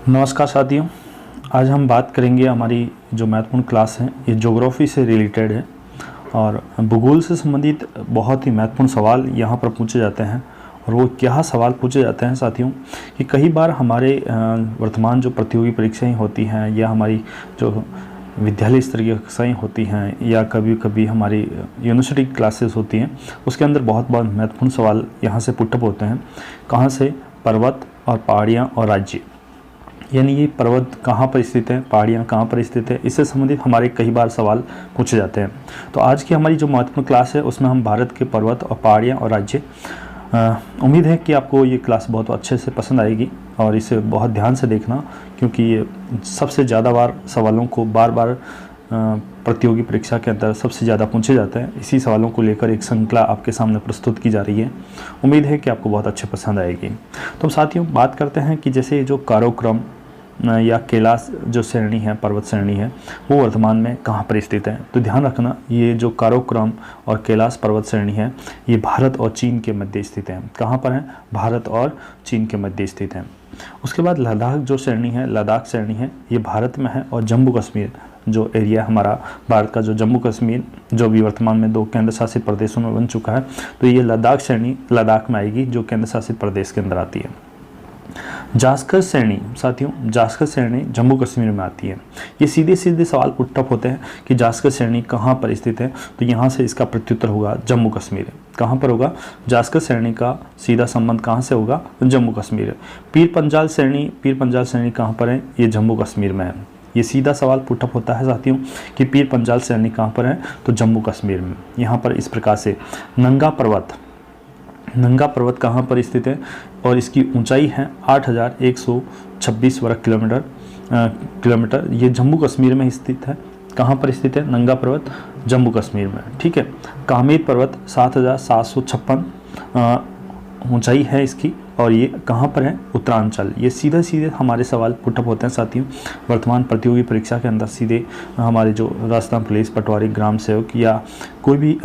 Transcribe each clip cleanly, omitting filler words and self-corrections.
नमस्कार साथियों, आज हम बात करेंगे हमारी जो महत्वपूर्ण क्लास है ये ज्योग्राफी से रिलेटेड है और भूगोल से संबंधित बहुत ही महत्वपूर्ण सवाल यहाँ पर पूछे जाते हैं। और वो क्या सवाल पूछे जाते हैं साथियों कि कई बार हमारे वर्तमान जो प्रतियोगी परीक्षाएं होती हैं या हमारी जो विद्यालय स्तर की कक्षाएँ होती हैं या कभी कभी हमारी यूनिवर्सिटी क्लासेस होती हैं, उसके अंदर बहुत महत्वपूर्ण सवाल यहाँ से पुटअप होते हैं। कहाँ से? पर्वत और पहाड़ियाँ और राज्य, यानी ये पर्वत कहाँ पर स्थित है, पहाड़ियाँ कहाँ पर स्थित है, इससे संबंधित हमारे कई बार सवाल पूछे जाते हैं। तो आज की हमारी जो महत्वपूर्ण क्लास है उसमें हम भारत के पर्वत और पहाड़ियाँ और राज्य, उम्मीद है कि आपको ये क्लास बहुत अच्छे से पसंद आएगी और इसे बहुत ध्यान से देखना, क्योंकि ये सबसे ज़्यादा बार सवालों को बार बार प्रतियोगी परीक्षा के अंदर सबसे ज़्यादा पूछे जाते हैं। इसी सवालों को लेकर एक श्रृंखला आपके सामने प्रस्तुत की जा रही है। उम्मीद है कि आपको बहुत अच्छे पसंद आएगी। तो साथियों, बात करते हैं कि जैसे जो कारोक्रम या कैलाश जो श्रेणी है, पर्वत श्रेणी है, वो वर्तमान में कहाँ पर स्थित है। तो ध्यान रखना, ये जो कारोक्रम और कैलाश पर्वत श्रेणी है ये भारत और चीन के मध्य स्थित है। कहाँ पर है? भारत और चीन के मध्य स्थित है। उसके बाद लद्दाख जो श्रेणी है, लद्दाख श्रेणी है, ये भारत में है और जम्मू कश्मीर जो एरिया हमारा भारत का, जो जम्मू कश्मीर जो भी वर्तमान में 2 केंद्र शासित प्रदेशों में बन चुका है, तो ये लद्दाख श्रेणी लद्दाख में आएगी जो केंद्र शासित प्रदेश के अंदर आती है। जास्कर श्रेणी साथियों, जास्कर श्रेणी जम्मू कश्मीर में आती है। ये सीधे सीधे सवाल पुटअप होते हैं कि जास्कर श्रेणी कहाँ पर स्थित है, तो यहाँ से इसका प्रत्युत्तर होगा जम्मू कश्मीर। कहाँ पर होगा? जास्कर श्रेणी का सीधा संबंध कहाँ से होगा? जम्मू कश्मीर। पीर पंजाल श्रेणी कहाँ पर है? ये जम्मू कश्मीर में है। ये सीधा सवाल पुटअप होता है साथियों कि पीर पंजाल श्रेणी कहाँ पर है, तो जम्मू कश्मीर में। यहाँ पर इस प्रकार से नंगा पर्वत कहाँ पर स्थित है और इसकी ऊंचाई है 8126 वर्ग किलोमीटर। ये जम्मू कश्मीर में स्थित है। कहाँ पर स्थित है? नंगा पर्वत जम्मू कश्मीर में, ठीक है। कामेर पर्वत 7756 ऊंचाई है इसकी और ये कहाँ पर है? उत्तरांचल। ये सीधे हमारे सवाल पुटअप होते हैं साथियों वर्तमान प्रतियोगी परीक्षा के अंदर। सीधे हमारे जो राजस्थान पुलिस, पटवारी, ग्राम सेवक या कोई भी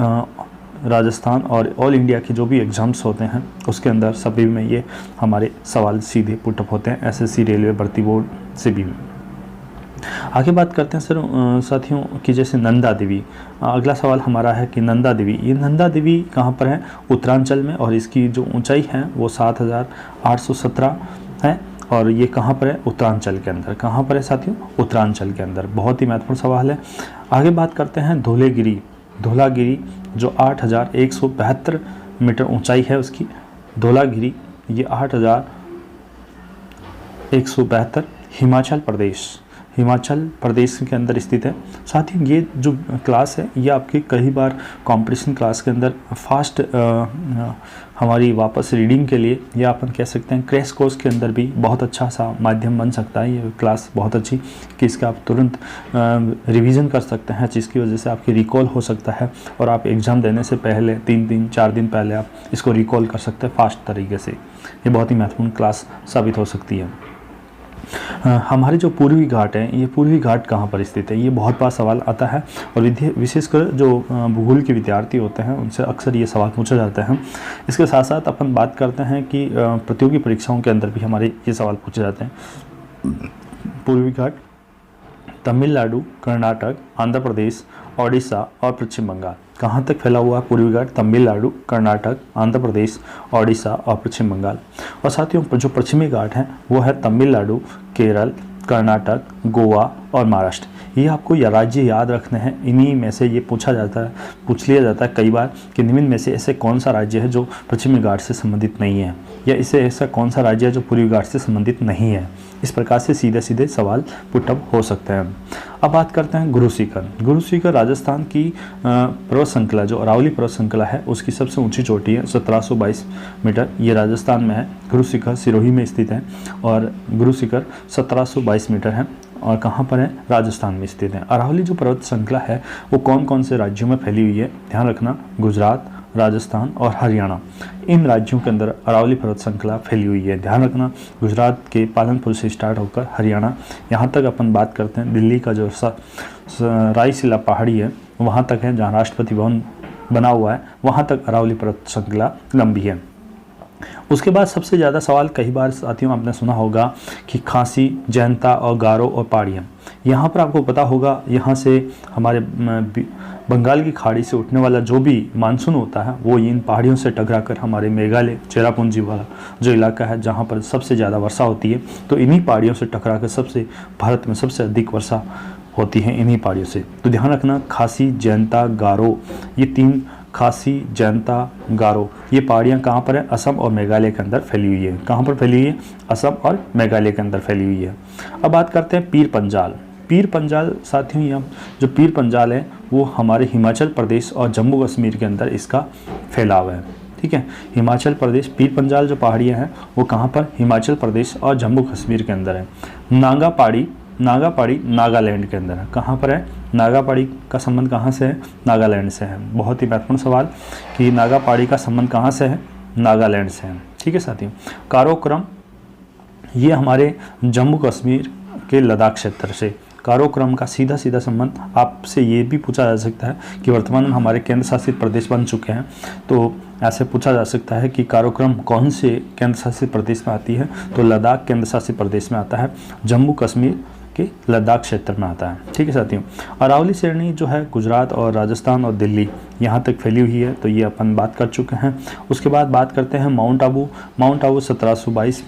राजस्थान और ऑल इंडिया के जो भी एग्ज़ाम्स होते हैं उसके अंदर सभी में ये हमारे सवाल सीधे पुटअप होते हैं, एसएससी, रेलवे भर्ती बोर्ड से भी। आगे बात करते हैं साथियों कि जैसे नंदा देवी, अगला सवाल हमारा है कि नंदा देवी, ये नंदा देवी कहाँ पर है? उत्तरांचल में और इसकी जो ऊंचाई है वो 7817 है और ये कहाँ पर है? उत्तरांचल के अंदर। कहाँ पर है साथियों? उत्तरांचल के अंदर। बहुत ही महत्वपूर्ण सवाल है। आगे बात करते हैं धौलागिरी जो 8172 मीटर ऊंचाई है उसकी। धौलागिरी ये 8172 हिमाचल प्रदेश के अंदर स्थित है। साथ ही ये जो क्लास है ये आपके कई बार कंपटीशन क्लास के अंदर फास्ट हमारी वापस रीडिंग के लिए या अपन कह सकते हैं क्रैश कोर्स के अंदर भी बहुत अच्छा सा माध्यम बन सकता है। ये क्लास बहुत अच्छी कि इसका आप तुरंत रिवीजन कर सकते हैं, जिसकी वजह से आपकी रिकॉल हो सकता है और आप एग्ज़ाम देने से पहले 3 दिन 4 दिन पहले आप इसको रिकॉल कर सकते हैं फास्ट तरीके से। ये बहुत ही महत्वपूर्ण क्लास साबित हो सकती है। हमारे जो पूर्वी घाट है, ये पूर्वी घाट कहाँ पर स्थित है? ये बहुत बार सवाल आता है और विशेषकर जो भूगोल के विद्यार्थी होते हैं उनसे अक्सर ये सवाल पूछे जाते हैं। इसके साथ साथ अपन बात करते हैं कि प्रतियोगी परीक्षाओं के अंदर भी हमारे ये सवाल पूछे जाते हैं। पूर्वी घाट तमिलनाडु, कर्नाटक, आंध्र प्रदेश, ओडिशा और पश्चिम बंगाल। कहाँ तक फैला हुआ है पूर्वी घाट? तमिलनाडु, कर्नाटक, आंध्र प्रदेश, ओडिशा और पश्चिम बंगाल। और साथियों जो पश्चिमी घाट है वो है तमिलनाडु, केरल, कर्नाटक, गोवा और महाराष्ट्र। ये आपको या राज्य याद रखने हैं। इन्हीं में से ये पूछ लिया जाता है कई बार कि निम्न में से ऐसे कौन सा राज्य है जो पश्चिमी घाट से संबंधित नहीं है, या इसे ऐसा कौन सा राज्य है जो पूर्वी घाट से संबंधित नहीं है। इस प्रकार से सीधे सवाल पुटअप हो सकते हैं। अब बात करते हैं गुरु शिखर राजस्थान की पर्वत श्रृंखला, जो अरावली पर्वत श्रृंखला है उसकी सबसे ऊंची चोटी है 1722 मीटर। ये राजस्थान में है। गुरु शिखर सिरोही में स्थित है और गुरु शिखर 1722 मीटर है और कहाँ पर है? राजस्थान में स्थित है। अरावली जो पर्वत श्रृंखला है वो कौन कौन से राज्यों में फैली हुई है? ध्यान रखना, गुजरात, राजस्थान और हरियाणा, इन राज्यों के अंदर अरावली पर्वत श्रृंखला फैली हुई है। ध्यान रखना, गुजरात के पालनपुर से स्टार्ट होकर हरियाणा यहाँ तक अपन बात करते हैं। दिल्ली का जो रायसीला पहाड़ी है वहाँ तक है, जहाँ राष्ट्रपति भवन बना हुआ है, वहाँ तक अरावली पर्वत श्रृंखला लंबी है। उसके बाद सबसे ज़्यादा सवाल कई बार साथियों आपने सुना होगा कि खासी, जैंता और गारो और पहाड़ियाँ। यहाँ पर आपको पता होगा, यहाँ से हमारे बंगाल की खाड़ी से उठने वाला जो भी मानसून होता है वो इन पहाड़ियों से टकराकर हमारे मेघालय चेरापूंजी वाला जो इलाका है जहाँ पर सबसे ज़्यादा वर्षा होती है, तो इन्हीं पहाड़ियों से टकराकर भारत में सबसे अधिक वर्षा होती है इन्हीं पहाड़ियों से। तो ध्यान रखना, खासी, जैंता, गारो, ये 3 खासी, जैंता, गारो, ये पहाड़ियाँ कहाँ पर है? असम और मेघालय के अंदर फैली हुई है। कहाँ पर फैली हुई है? असम और मेघालय के अंदर फैली हुई है। अब बात करते हैं पीर पंजाल। पीर पंजाल साथियों, यहाँ जो पीर पंजाल है वो हमारे हिमाचल प्रदेश और जम्मू कश्मीर के अंदर इसका फैलाव है। ठीक है, हिमाचल प्रदेश, पीर पंजाल जो पहाड़ियाँ हैं वो कहाँ पर? हिमाचल प्रदेश और जम्मू कश्मीर के अंदर है। नागा पहाड़ी नागालैंड के अंदर है। कहाँ पर है? नागा पहाड़ी का संबंध कहाँ से है? नागालैंड से है। बहुत ही महत्वपूर्ण सवाल कि नागा पहाड़ी का संबंध कहाँ से है? नागालैंड से है। ठीक है साथियों, काराकोरम, ये हमारे जम्मू कश्मीर के लद्दाख क्षेत्र से। काराकोरम का सीधा संबंध आपसे ये भी पूछा जा सकता है कि वर्तमान में हमारे केंद्र शासित प्रदेश बन चुके हैं, तो ऐसे पूछा जा सकता है कि काराकोरम कौन से केंद्र शासित प्रदेश में आती है? तो लद्दाख केंद्र शासित प्रदेश में आता है, जम्मू कश्मीर के लद्दाख क्षेत्र में आता है। ठीक है साथियों, अरावली श्रेणी जो है गुजरात और राजस्थान और दिल्ली यहाँ तक फैली हुई है, तो ये अपन बात कर चुके हैं। उसके बाद बात करते हैं माउंट आबू। माउंट आबू 1722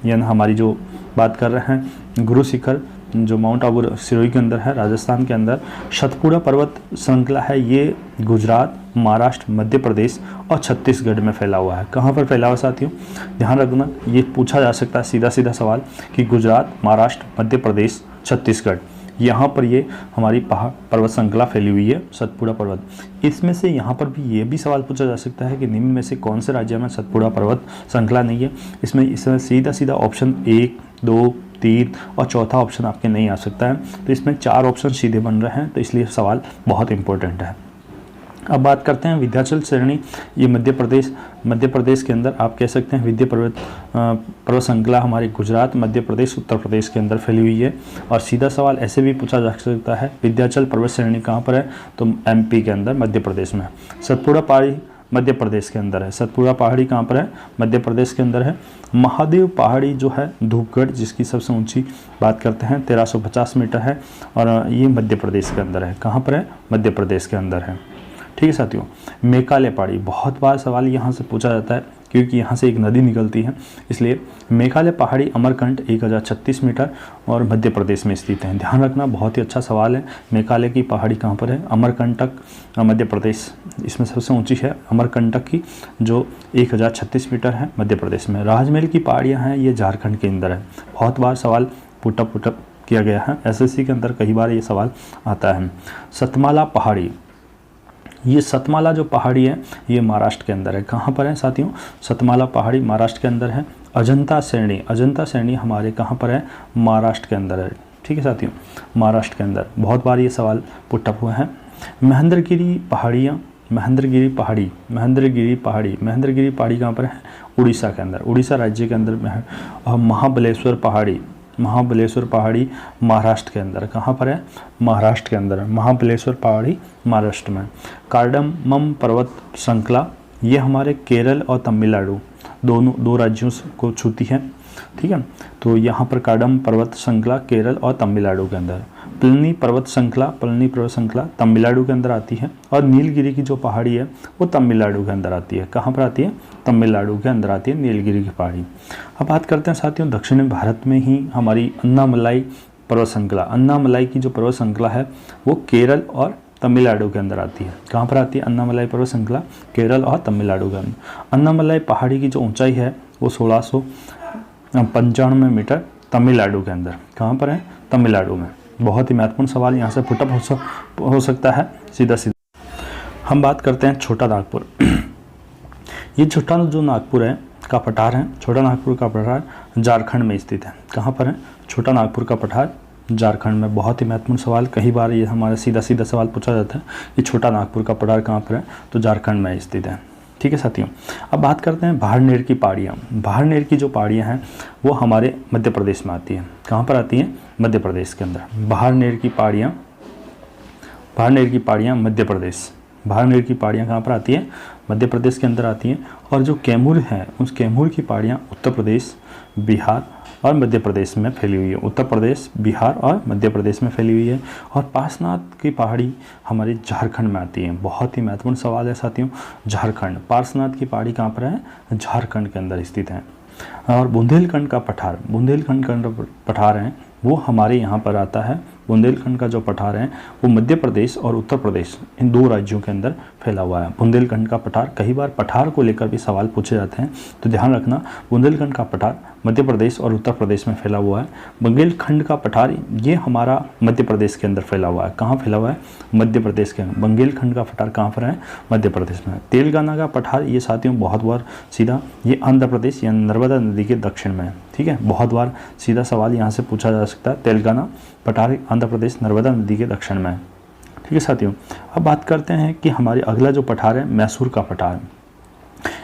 यानी हमारी जो बात कर रहे हैं गुरु शिखर जो माउंट आबू सिरोही के अंदर है, राजस्थान के अंदर। सतपुड़ा पर्वत श्रृंखला है, ये गुजरात, महाराष्ट्र, मध्य प्रदेश और छत्तीसगढ़ में फैला हुआ है। कहाँ पर फैला हुआ साथियों? ध्यान रखना, ये पूछा जा सकता है सीधा सवाल कि गुजरात, महाराष्ट्र, मध्य प्रदेश, छत्तीसगढ़, यहाँ पर ये हमारी पर्वत श्रृंखला फैली हुई है, सतपुड़ा पर्वत। इसमें से यहाँ पर भी ये भी सवाल पूछा जा सकता है कि निम्न में से कौन से राज्य में सतपुड़ा पर्वत श्रृंखला नहीं है? इसमें सीधा ऑप्शन 1, 2, 3 और चौथा ऑप्शन आपके नहीं आ सकता है, तो इसमें 4 ऑप्शन सीधे बन रहे हैं, तो इसलिए सवाल बहुत इंपॉर्टेंट है। अब बात करते हैं विंध्याचल श्रेणी। ये मध्य प्रदेश के अंदर आप कह सकते हैं विंध्य पर्वत श्रृंखला हमारे गुजरात, मध्य प्रदेश, उत्तर प्रदेश के अंदर फैली हुई है। और सीधा सवाल ऐसे भी पूछा जा सकता है विंध्याचल पर्वत श्रेणी कहाँ पर है? तो एमपी के अंदर, मध्य प्रदेश में। सतपुड़ा पहाड़ी मध्य प्रदेश के अंदर है। सतपुड़ा पहाड़ी कहाँ पर है? मध्य प्रदेश के अंदर है। महादेव पहाड़ी जो है धूपगढ़, जिसकी सबसे ऊंची बात करते हैं 1350 मीटर है, और ये मध्य प्रदेश के अंदर है। कहाँ पर है? मध्य प्रदेश के अंदर है। ठीक है साथियों, मेघालय पहाड़ी, बहुत बार सवाल यहाँ से पूछा जाता है क्योंकि यहाँ से एक नदी निकलती है, इसलिए मेघालय पहाड़ी अमरकंटक 1036 मीटर और मध्य प्रदेश में स्थित है। ध्यान रखना, बहुत ही अच्छा सवाल है। मेघालय की पहाड़ी कहाँ पर है? अमरकंटक, मध्य प्रदेश, इसमें सबसे ऊंची है अमरकंटक की जो 1036 मीटर है, मध्य प्रदेश में। राजमहल की पहाड़ियाँ हैं, ये झारखंड के अंदर है। बहुत बार सवाल पुटअप किया गया है, एसएससी के अंदर कई बार ये सवाल आता है। सतमाला पहाड़ी, ये सतमाला जो पहाड़ी है ये महाराष्ट्र के अंदर है। कहाँ पर है साथियों? सतमाला पहाड़ी महाराष्ट्र के अंदर है। अजंता श्रेणी हमारे कहाँ पर है? महाराष्ट्र के अंदर है। ठीक है साथियों, महाराष्ट्र के अंदर बहुत बार ये सवाल पुटअप हुए हैं। महेंद्रगिरी पहाड़ी कहाँ पर है? उड़ीसा के अंदर, उड़ीसा राज्य के अंदर में है। और महाबलेश्वर पहाड़ी महाराष्ट्र के अंदर। कहाँ पर है? महाराष्ट्र के अंदर। महाबलेश्वर पहाड़ी महाराष्ट्र में। कार्डमम पर्वत श्रृंखला, ये हमारे केरल और तमिलनाडु दो राज्यों को छूती है। ठीक है, तो यहाँ पर कार्डम पर्वत श्रृंखला केरल और तमिलनाडु के अंदर। पलनी पर्वत श्रृंखला तमिलनाडु के अंदर आती है। और नीलगिरी की जो पहाड़ी है वो तमिलनाडु के अंदर आती है। कहाँ पर आती है? तमिलनाडु के अंदर आती है नीलगिरी की पहाड़ी। अब बात करते हैं साथियों दक्षिणी भारत में ही हमारी अन्नामलाई पर्वत श्रृंखला। अन्नामलाई की जो पर्वत श्रृंखला है वो केरल और तमिलनाडु के अंदर आती है। कहाँ पर आती है अन्नामलाई पर्वत श्रृंखला? केरल और तमिलनाडु के अंदर। अन्नामलाई पहाड़ी की जो ऊंचाई है वो 1695 मीटर तमिलनाडु के अंदर। कहाँ पर है? तमिलनाडु में। बहुत ही महत्वपूर्ण सवाल यहाँ से पुटअप हो सकता है सीधा। हम बात करते हैं छोटा नागपुर। ये छोटा जो नागपुर है का पठार है, छोटा नागपुर का पठार झारखंड में स्थित है। कहाँ पर है? छोटा नागपुर का पठार झारखंड में। बहुत ही महत्वपूर्ण सवाल, कई बार ये हमारे सीधा सवाल पूछा जाता है कि छोटा नागपुर का पठार कहाँ पर है? तो झारखंड में स्थित है। ठीक है साथियों, अब बात करते हैं बाड़मेर की पहाड़ियाँ। बाड़मेर की जो पहाड़ियाँ हैं वो हमारे मध्य प्रदेश में आती हैं। कहाँ पर आती हैं? मध्य प्रदेश के अंदर। बाड़मेर की पहाड़ियाँ मध्य प्रदेश भाड़मेर की पहाड़ियाँ कहाँ पर आती हैं? मध्य प्रदेश के अंदर आती हैं। और जो कैमूर है, उस कैमूर की पहाड़ियाँ उत्तर प्रदेश, बिहार और मध्य प्रदेश में फैली हुई है। उत्तर प्रदेश, बिहार और मध्य प्रदेश में फैली हुई है। और पार्श्वनाथ की पहाड़ी हमारे झारखंड में आती है। बहुत ही महत्वपूर्ण सवाल है साथियों। झारखंड, पार्श्वनाथ की पहाड़ी कहाँ पर है? झारखंड के अंदर स्थित है। और बुंदेलखंड का पठार, बुंदेलखंड का पठार है वो हमारे यहाँ पर आता है। बुंदेलखंड का जो पठार है वो मध्य प्रदेश और उत्तर प्रदेश इन 2 राज्यों के अंदर फैला हुआ है। बुंदेलखंड का पठार, कई बार पठार को लेकर भी सवाल पूछे जाते हैं, तो ध्यान रखना बुंदेलखंड का पठार मध्य प्रदेश और उत्तर प्रदेश में फैला हुआ है। बुंदेलखंड का पठार ये हमारा मध्य प्रदेश के अंदर फैला हुआ है। कहाँ फैला हुआ है? मध्य प्रदेश के अंदर। बुंदेलखंड का पठार कहाँ पर है? मध्य प्रदेश में। तेलंगाना का पठार ये साथियों बहुत बार सीधा ये आंध्र प्रदेश या नर्मदा नदी के दक्षिण में है। ठीक है, बहुत बार सीधा सवाल यहाँ से पूछा जा सकता है। तेलंगाना पठार आंध्र प्रदेश नर्मदा नदी के दक्षिण में है। ठीक है साथियों, अब बात करते हैं कि हमारे अगला जो पठार है मैसूर का पठार।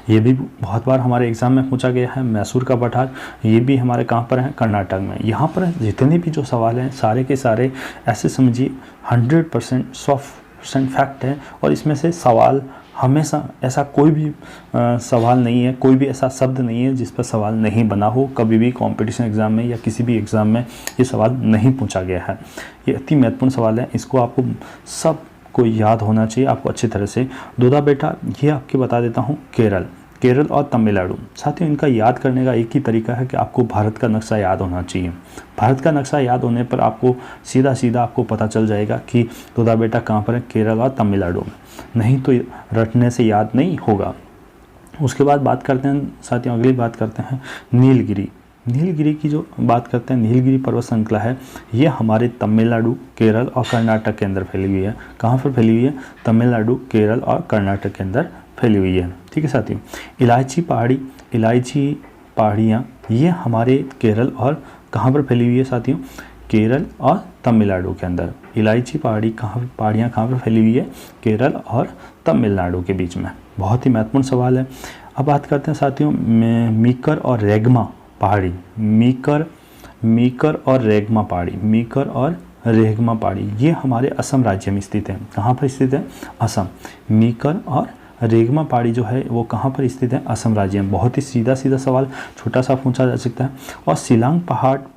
ये भी बहुत बार हमारे एग्जाम में पूछा गया है। मैसूर का पठार ये भी हमारे कहाँ पर है? कर्नाटक में। यहाँ पर जितने भी जो सवाल हैं सारे के सारे ऐसे समझिए 100% 100% फैक्ट है। और इसमें से सवाल हमेशा ऐसा कोई भी सवाल नहीं है, कोई भी ऐसा शब्द नहीं है जिस पर सवाल नहीं बना हो। कभी भी कंपटीशन एग्ज़ाम में या किसी भी एग्ज़ाम में ये सवाल नहीं पूछा गया है। ये अति महत्वपूर्ण सवाल है, इसको आपको सब को याद होना चाहिए आपको अच्छी तरह से। दूधा बेटा ये आपके बता देता हूँ केरल और तमिलनाडु। साथियों इनका याद करने का एक ही तरीका है कि आपको भारत का नक्शा याद होना चाहिए। भारत का नक्शा याद होने पर आपको सीधा सीधा आपको पता चल जाएगा कि दूधा बेटा कहाँ पर है? केरल और तमिलनाडु में। नहीं तो रटने से याद नहीं होगा। उसके बाद बात करते हैं साथियों, अगली बात करते हैं नीलगिरी। नीलगिरी की जो बात करते हैं, नीलगिरी पर्वत श्रृंखला है ये हमारे तमिलनाडु, केरल और कर्नाटक के अंदर फैली हुई है। कहाँ पर फैली हुई है? तमिलनाडु, केरल और कर्नाटक के अंदर फैली हुई है। ठीक है साथियों, इलायची पहाड़ियाँ ये हमारे केरल और कहाँ पर फैली हुई है साथियों? केरल और तमिलनाडु के अंदर। इलायची पहाड़ियाँ कहाँ पर फैली हुई है? केरल और तमिलनाडु के बीच में। बहुत ही महत्वपूर्ण सवाल है। अब बात करते हैं साथियों मीकर और रेगमा पहाड़ी। मीकर और रेगमा पहाड़ी ये हमारे असम राज्य में स्थित है। कहाँ पर स्थित है? असम। मीकर और रेगमा पहाड़ी जो है वो कहाँ पर स्थित है? असम राज्य में। बहुत ही सीधा सवाल छोटा सा पूछा जा सकता है। और शिलांग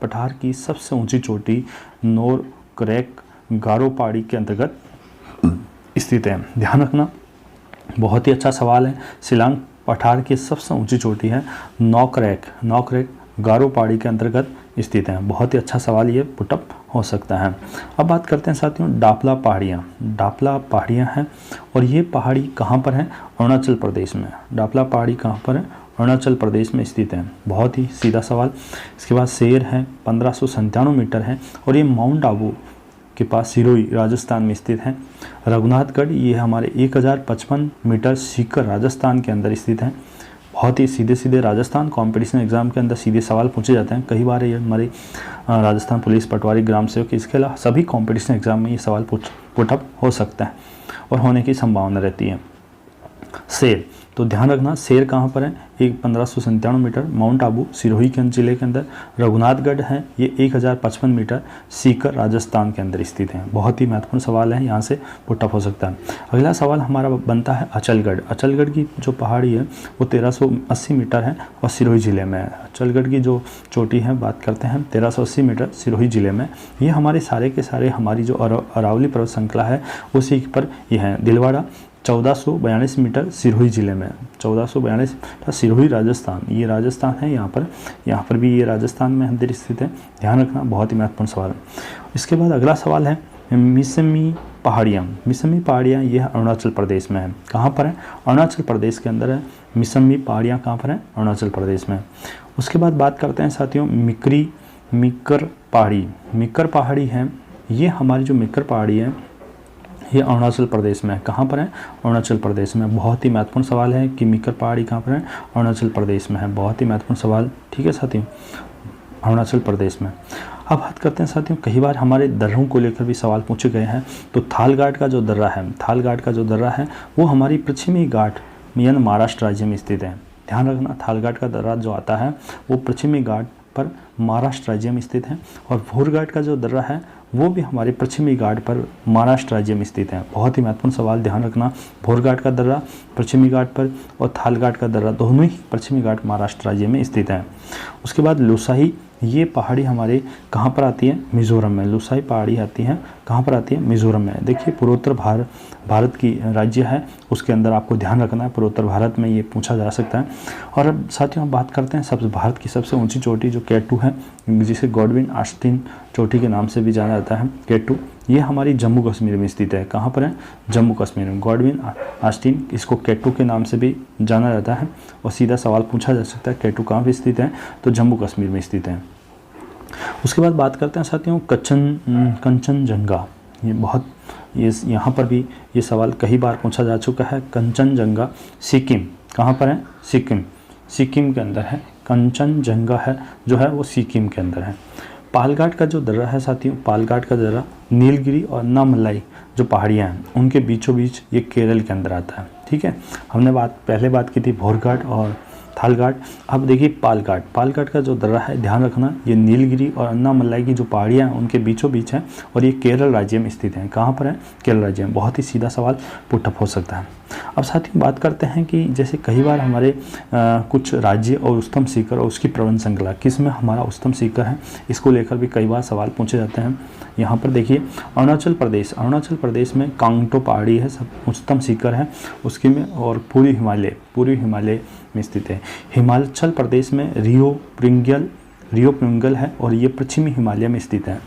पठार की सबसे ऊंची चोटी नोकरेक गारो पहाड़ी के अंतर्गत स्थित है। ध्यान रखना, बहुत ही अच्छा सवाल है। शिलांग पठार की सबसे ऊंची चोटी है नोकरेक गारो पहाड़ी के अंतर्गत स्थित है। बहुत ही अच्छा सवाल ये पुटअप हो सकता है। अब बात करते हैं साथियों डापला पहाड़ियाँ हैं और ये पहाड़ी कहाँ पर है? अरुणाचल प्रदेश में। डापला पहाड़ी कहाँ पर है? अरुणाचल प्रदेश में स्थित है। बहुत ही सीधा सवाल। इसके बाद शेर है 1597 मीटर है और ये माउंट आबू के पास सिरोही राजस्थान में स्थित है। रघुनाथगढ़ ये हमारे 1055 मीटर सीकर राजस्थान के अंदर स्थित है। बहुत ही सीधे राजस्थान कंपटीशन एग्जाम के अंदर सीधे सवाल पूछे जाते हैं। कई बार ये हमारे राजस्थान पुलिस, पटवारी, ग्राम सेवक, इसके अलावा सभी कंपटीशन एग्जाम में ये सवाल पुटअप हो सकता है और होने की संभावना रहती है। शेर, तो ध्यान रखना शेर कहाँ पर है? 1597 मीटर माउंट आबू सिरोही के जिले के अंदर। रघुनाथगढ़ है ये 1055 मीटर सीकर राजस्थान के अंदर स्थित है। बहुत ही महत्वपूर्ण सवाल है, यहाँ से पुटअप हो सकता है। अगला सवाल हमारा बनता है अचलगढ़ की जो पहाड़ी है वो 1380 मीटर है और सिरोही जिले में है। अचलगढ़ की जो चोटी है बात करते हैं 1380 मीटर सिरोही जिले में। ये हमारे सारे के सारे हमारी जो अरावली पर्वत श्रृंखला है उसी पर यह है। दिलवाड़ा 1442 मीटर सिरोही जिले में। 1442 सिरोही राजस्थान, ये राजस्थान है। यहाँ पर भी ये राजस्थान में अंदर स्थित है। ध्यान रखना, बहुत ही महत्वपूर्ण सवाल है। इसके बाद अगला सवाल है मिसमी पहाड़ियाँ ये अरुणाचल प्रदेश में है। कहाँ पर है? अरुणाचल प्रदेश के अंदर है। मिसमी पहाड़ियाँ कहाँ पर है? अरुणाचल प्रदेश में। उसके बाद बात करते हैं साथियों मिकर पहाड़ी है। ये हमारी जो मिकर पहाड़ी है ये अरुणाचल प्रदेश में है। कहाँ पर है? अरुणाचल प्रदेश में। बहुत ही महत्वपूर्ण सवाल है कि मिकर पहाड़ी कहाँ पर है? अरुणाचल प्रदेश में है। बहुत ही महत्वपूर्ण सवाल, ठीक है साथियों, अरुणाचल प्रदेश में। अब बात करते हैं साथियों, कई बार हमारे दर्रों को लेकर भी सवाल पूछे गए हैं। तो थालघाट का जो दर्रा है वो हमारी पश्चिमी घाट यानी महाराष्ट्र राज्य में स्थित है। ध्यान रखना, थालघाट का दर्रा जो आता है वो पश्चिमी घाट पर महाराष्ट्र राज्य में स्थित है। और भोरघाट का जो दर्रा है वो भी हमारे पश्चिमी घाट पर महाराष्ट्र राज्य में स्थित हैं। बहुत ही महत्वपूर्ण सवाल, ध्यान रखना। भोर घाट का दर्रा पश्चिमी घाट पर और थाल घाट का दर्रा दोनों ही पश्चिमी घाट महाराष्ट्र राज्य में स्थित हैं। उसके बाद लुसाई, ये पहाड़ी हमारे कहाँ पर आती है? मिज़ोरम में। लुसाई पहाड़ी आती है कहाँ पर आती है? मिज़ोरम में। देखिए पूर्वोत्तर भारत की राज्य है, उसके अंदर आपको ध्यान रखना है, पूर्वोत्तर भारत में ये पूछा जा सकता है। और अब साथियों हम बात करते हैं भारत की सबसे ऊंची चोटी जो K2 है, जिसे गॉडविन ऑस्टिन चोटी के नाम से भी जाना जाता है, K2। ये हमारी जम्मू कश्मीर में स्थित है। कहाँ पर है? जम्मू कश्मीर में। गॉडविन ऑस्टिन, इसको K2 के नाम से भी जाना जाता है। और सीधा सवाल पूछा जा सकता है K2 कहाँ पर स्थित है? तो जम्मू कश्मीर में स्थित है। उसके बाद बात करते हैं साथियों कंचनजंगा। ये यहाँ पर भी ये सवाल कई बार पूछा जा चुका है। कंचनजंगा सिक्किम, कहाँ पर है? सिक्किम के अंदर है। कंचनजंगा है जो है वो सिक्किम के अंदर है। पालघाट का जो दर्रा है साथियों, पालघाट का दर्रा नीलगिरी और अन्नामलाई जो पहाड़ियाँ हैं उनके बीचों बीच ये केरल के अंदर आता है। ठीक है, हमने पहले बात की थी भोरघाट और थालघाट। अब देखिए पालघाट का जो दर्रा है, ध्यान रखना, ये नीलगिरी और अन्नामलाई की जो पहाड़ियाँ हैं उनके बीचों बीच है और ये केरल राज्य में स्थित हैं। कहाँ पर है? केरल राज्य में। बहुत ही सीधा सवाल पुटअप हो सकता है। अब साथियों बात करते हैं कि जैसे कई बार हमारे कुछ राज्य और उच्चतम शिखर और उसकी पर्वत श्रृंखला, किस में हमारा उच्चतम शिखर है, इसको लेकर भी कई बार सवाल पूछे जाते हैं। यहाँ पर देखिए अरुणाचल प्रदेश में कांगटो पहाड़ी है, सब उच्चतम शिखर है उसके में, और पूर्वी हिमालय में स्थित है। हिमाचल प्रदेश में रियो प्रिंगल है और ये पश्चिमी हिमालय में स्थित है।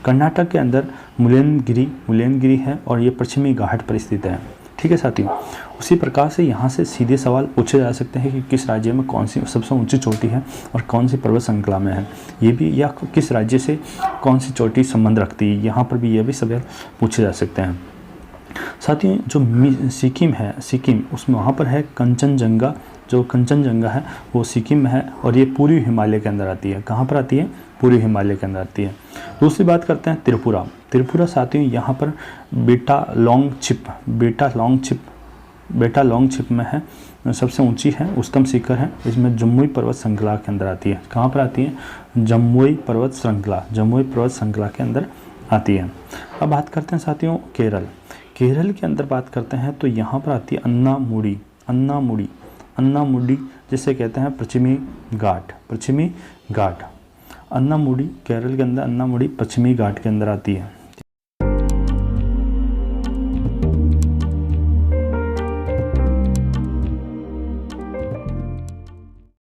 कर्नाटक के अंदर मुल्लेनगिरी है और ये पश्चिमी घाट पर स्थित है। ठीक है साथियों, उसी प्रकार से यहाँ से सीधे सवाल पूछे जा सकते हैं कि किस राज्य में कौन सी सबसे ऊंची चोटी है और कौन सी पर्वत श्रृंखला में है, ये भी, या किस राज्य से कौन सी चोटी संबंध रखती है, यहाँ पर भी ये भी सवाल पूछे जा सकते हैं। साथियों जो सिक्किम उसमें वहाँ पर है कंचनजंगा, जो कंचनजंगा है वो सिक्किम में है और ये पूर्वी हिमालय के अंदर आती है। कहाँ पर आती है? पूर्वी हिमालय के अंदर आती है। दूसरी बात करते हैं त्रिपुरा साथियों, यहाँ पर बेटा लॉन्ग छिप में है, सबसे ऊंची है, उच्चतम शिखर है, इसमें जम्मुई पर्वत श्रृंखला के अंदर आती है। कहाँ पर आती है? जम्मुई पर्वत श्रृंखला के अंदर आती है। अब बात करते हैं साथियों केरल के अंदर बात करते हैं तो यहाँ पर आती है अन्नामुडी जिसे कहते हैं पश्चिमी घाट। अन्नामुडी केरल के अंदर, अन्नामुडी पश्चिमी घाट के अंदर आती है।